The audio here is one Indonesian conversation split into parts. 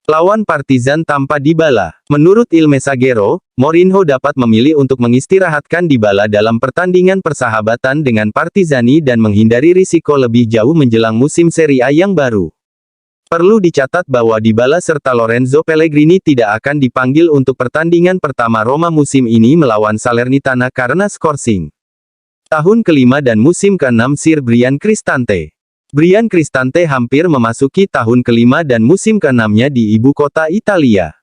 Lawan Partizan tanpa Dybala. Menurut Il Messaggero, Mourinho dapat memilih untuk mengistirahatkan Dybala dalam pertandingan persahabatan dengan Partizani dan menghindari risiko lebih jauh menjelang musim Serie A yang baru. Perlu dicatat bahwa Dybala serta Lorenzo Pellegrini tidak akan dipanggil untuk pertandingan pertama Roma musim ini melawan Salernitana karena skorsing. Tahun kelima dan musim ke-6 Sir Brian Cristante. Brian Cristante hampir memasuki tahun kelima dan musim ke-6-nya di ibu kota Italia.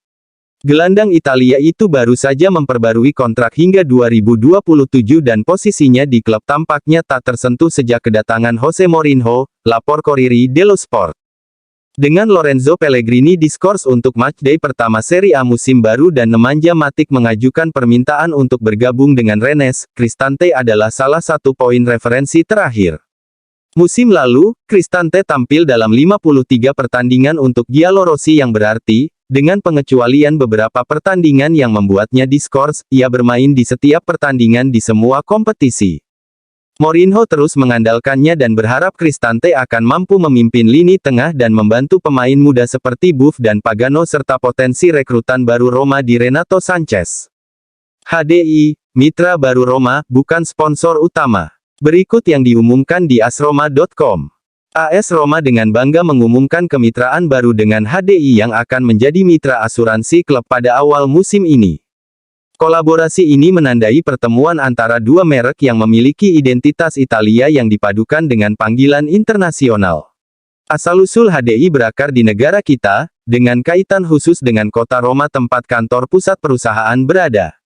Gelandang Italia itu baru saja memperbarui kontrak hingga 2027 dan posisinya di klub tampaknya tak tersentuh sejak kedatangan Jose Mourinho, lapor Corriere dello Sport. Dengan Lorenzo Pellegrini diskors untuk matchday pertama Serie A musim baru dan Nemanja Matic mengajukan permintaan untuk bergabung dengan Rennes, Cristante adalah salah satu poin referensi terakhir. Musim lalu, Cristante tampil dalam 53 pertandingan untuk Giallorossi yang berarti, dengan pengecualian beberapa pertandingan yang membuatnya diskors, ia bermain di setiap pertandingan di semua kompetisi. Mourinho terus mengandalkannya dan berharap Cristante akan mampu memimpin lini tengah dan membantu pemain muda seperti Buff dan Pagano serta potensi rekrutan baru Roma di Renato Sanchez. HDI, mitra baru Roma, bukan sponsor utama. Berikut yang diumumkan di asroma.com. AS Roma dengan bangga mengumumkan kemitraan baru dengan HDI yang akan menjadi mitra asuransi klub pada awal musim ini. Kolaborasi ini menandai pertemuan antara dua merek yang memiliki identitas Italia yang dipadukan dengan panggilan internasional. Asal-usul HDI berakar di negara kita, dengan kaitan khusus dengan kota Roma tempat kantor pusat perusahaan berada.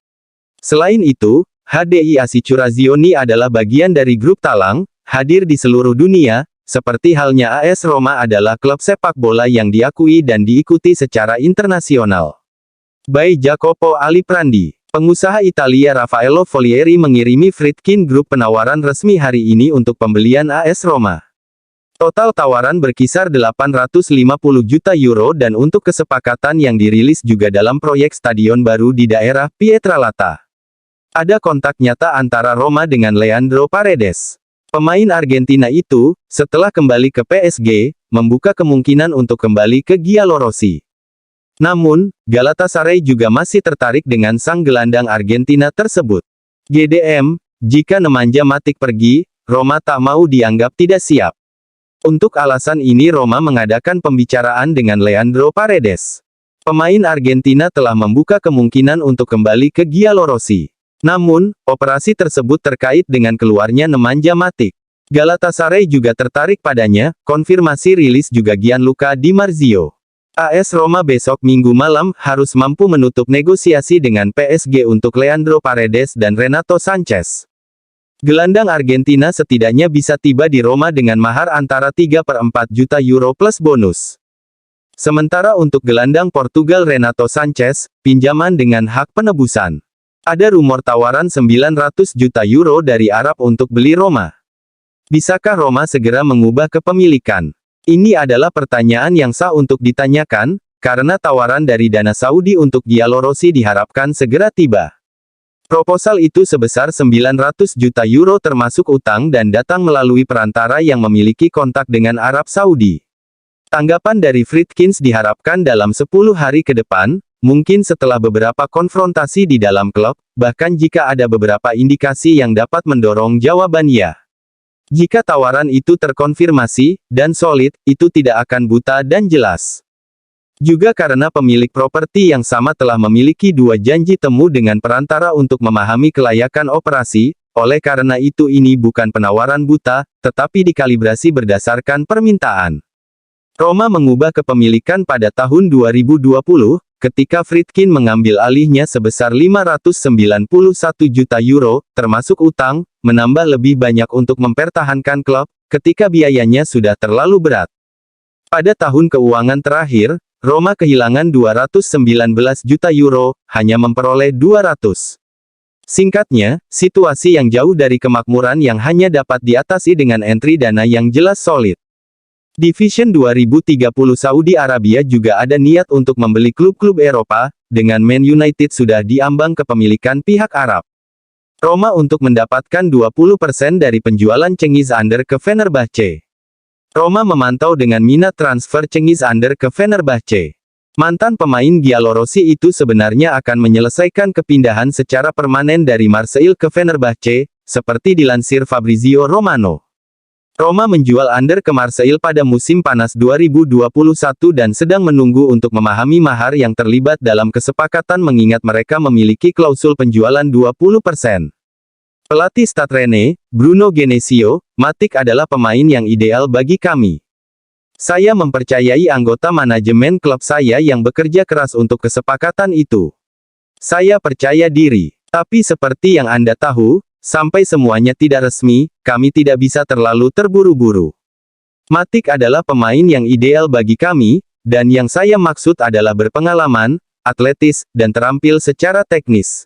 Selain itu, HDI Assicurazioni adalah bagian dari grup Talang, hadir di seluruh dunia, seperti halnya AS Roma adalah klub sepak bola yang diakui dan diikuti secara internasional. By Jacopo Aliprandi, pengusaha Italia Raffaello Folieri mengirimi Friedkin Group penawaran resmi hari ini untuk pembelian AS Roma. Total tawaran berkisar 850 juta euro dan untuk kesepakatan yang dirilis juga dalam proyek stadion baru di daerah Pietralata. Ada kontak nyata antara Roma dengan Leandro Paredes. Pemain Argentina itu, setelah kembali ke PSG, membuka kemungkinan untuk kembali ke Giallorossi. Namun, Galatasaray juga masih tertarik dengan sang gelandang Argentina tersebut. GDM, jika Nemanja Matic pergi, Roma tak mau dianggap tidak siap. Untuk alasan ini Roma mengadakan pembicaraan dengan Leandro Paredes. Pemain Argentina telah membuka kemungkinan untuk kembali ke Giallorossi. Namun, operasi tersebut terkait dengan keluarnya Nemanja Matic. Galatasaray juga tertarik padanya, konfirmasi rilis juga Gianluca Di Marzio. AS Roma besok Minggu malam harus mampu menutup negosiasi dengan PSG untuk Leandro Paredes dan Renato Sanchez. Gelandang Argentina setidaknya bisa tiba di Roma dengan mahar antara 3/4 juta euro plus bonus. Sementara untuk gelandang Portugal Renato Sanchez, pinjaman dengan hak penebusan. Ada rumor tawaran 900 juta euro dari Arab untuk beli Roma. Bisakah Roma segera mengubah kepemilikan? Ini adalah pertanyaan yang sah untuk ditanyakan, karena tawaran dari dana Saudi untuk Giallorossi diharapkan segera tiba. Proposal itu sebesar 900 juta euro termasuk utang dan datang melalui perantara yang memiliki kontak dengan Arab Saudi. Tanggapan dari Friedkins diharapkan dalam 10 hari ke depan, mungkin setelah beberapa konfrontasi di dalam klub, bahkan jika ada beberapa indikasi yang dapat mendorong jawaban ya. Jika tawaran itu terkonfirmasi, dan solid, itu tidak akan buta dan jelas. Juga karena pemilik properti yang sama telah memiliki 2 janji temu dengan perantara untuk memahami kelayakan operasi, oleh karena itu ini bukan penawaran buta, tetapi dikalibrasi berdasarkan permintaan. Roma mengubah kepemilikan pada tahun 2020, ketika Friedkin mengambil alihnya sebesar 591 juta euro, termasuk utang, menambah lebih banyak untuk mempertahankan klub, ketika biayanya sudah terlalu berat. Pada tahun keuangan terakhir, Roma kehilangan 219 juta euro, hanya memperoleh 200. Singkatnya, situasi yang jauh dari kemakmuran yang hanya dapat diatasi dengan entry dana yang jelas solid. Division 2030 Saudi Arabia juga ada niat untuk membeli klub-klub Eropa, dengan Man United sudah diambang kepemilikan pihak Arab. Roma untuk mendapatkan 20% dari penjualan Cengiz Under ke Fenerbahce. Roma memantau dengan minat transfer Cengiz Under ke Fenerbahce. Mantan pemain Giallorossi itu sebenarnya akan menyelesaikan kepindahan secara permanen dari Marseille ke Fenerbahce, seperti dilansir Fabrizio Romano. Roma menjual Under ke Marseille pada musim panas 2021 dan sedang menunggu untuk memahami mahar yang terlibat dalam kesepakatan mengingat mereka memiliki klausul penjualan 20%. Pelatih Stade Rennais, Bruno Genesio, Matic adalah pemain yang ideal bagi kami. Saya mempercayai anggota manajemen klub saya yang bekerja keras untuk kesepakatan itu. Saya percaya diri. Tapi seperti yang Anda tahu, sampai semuanya tidak resmi, kami tidak bisa terlalu terburu-buru. Matic adalah pemain yang ideal bagi kami, dan yang saya maksud adalah berpengalaman, atletis, dan terampil secara teknis.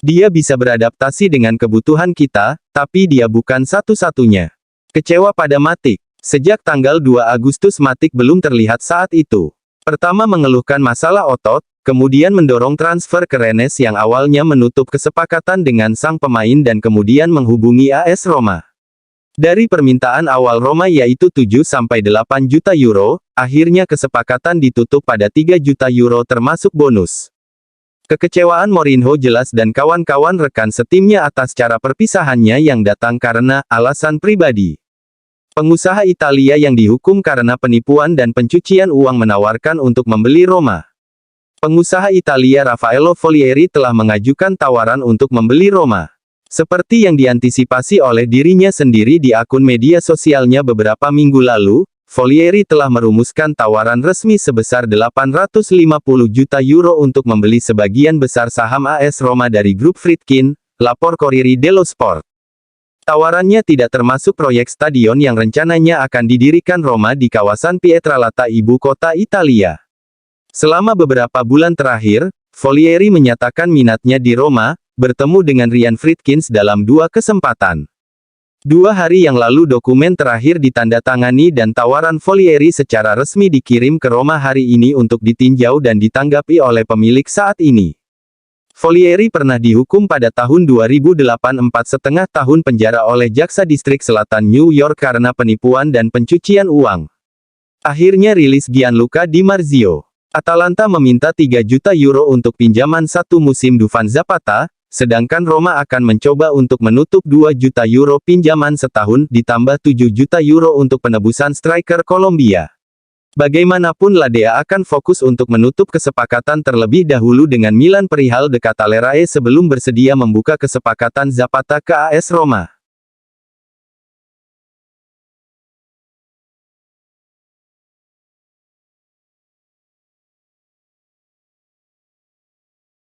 Dia bisa beradaptasi dengan kebutuhan kita, tapi dia bukan satu-satunya. Kecewa pada Matic. Sejak tanggal 2 Agustus Matic belum terlihat saat itu. Pertama mengeluhkan masalah otot, kemudian mendorong transfer ke Rennes yang awalnya menutup kesepakatan dengan sang pemain dan kemudian menghubungi AS Roma. Dari permintaan awal Roma yaitu 7-8 juta euro, akhirnya kesepakatan ditutup pada 3 juta euro termasuk bonus. Kekecewaan Mourinho jelas dan kawan-kawan rekan setimnya atas cara perpisahannya yang datang karena alasan pribadi. Pengusaha Italia yang dihukum karena penipuan dan pencucian uang menawarkan untuk membeli Roma. Pengusaha Italia Raffaello Folieri telah mengajukan tawaran untuk membeli Roma. Seperti yang diantisipasi oleh dirinya sendiri di akun media sosialnya beberapa minggu lalu, Folieri telah merumuskan tawaran resmi sebesar 850 juta euro untuk membeli sebagian besar saham AS Roma dari grup Friedkin, lapor Corriere dello Sport. Tawarannya tidak termasuk proyek stadion yang rencananya akan didirikan Roma di kawasan Pietralata ibu kota Italia. Selama beberapa bulan terakhir, Folieri menyatakan minatnya di Roma, bertemu dengan Ryan Friedkins dalam 2 kesempatan. 2 hari yang lalu dokumen terakhir ditandatangani dan tawaran Folieri secara resmi dikirim ke Roma hari ini untuk ditinjau dan ditanggapi oleh pemilik saat ini. Folieri pernah dihukum pada tahun 2008 4,5 tahun penjara oleh Jaksa Distrik Selatan New York karena penipuan dan pencucian uang. Akhirnya rilis Gianluca Di Marzio. Atalanta meminta 3 juta euro untuk pinjaman 1 musim Dufan Zapata, sedangkan Roma akan mencoba untuk menutup 2 juta euro pinjaman setahun ditambah 7 juta euro untuk penebusan striker Kolombia. Bagaimanapun Ladea akan fokus untuk menutup kesepakatan terlebih dahulu dengan Milan perihal De Catalerae sebelum bersedia membuka kesepakatan Zapata ke AS Roma.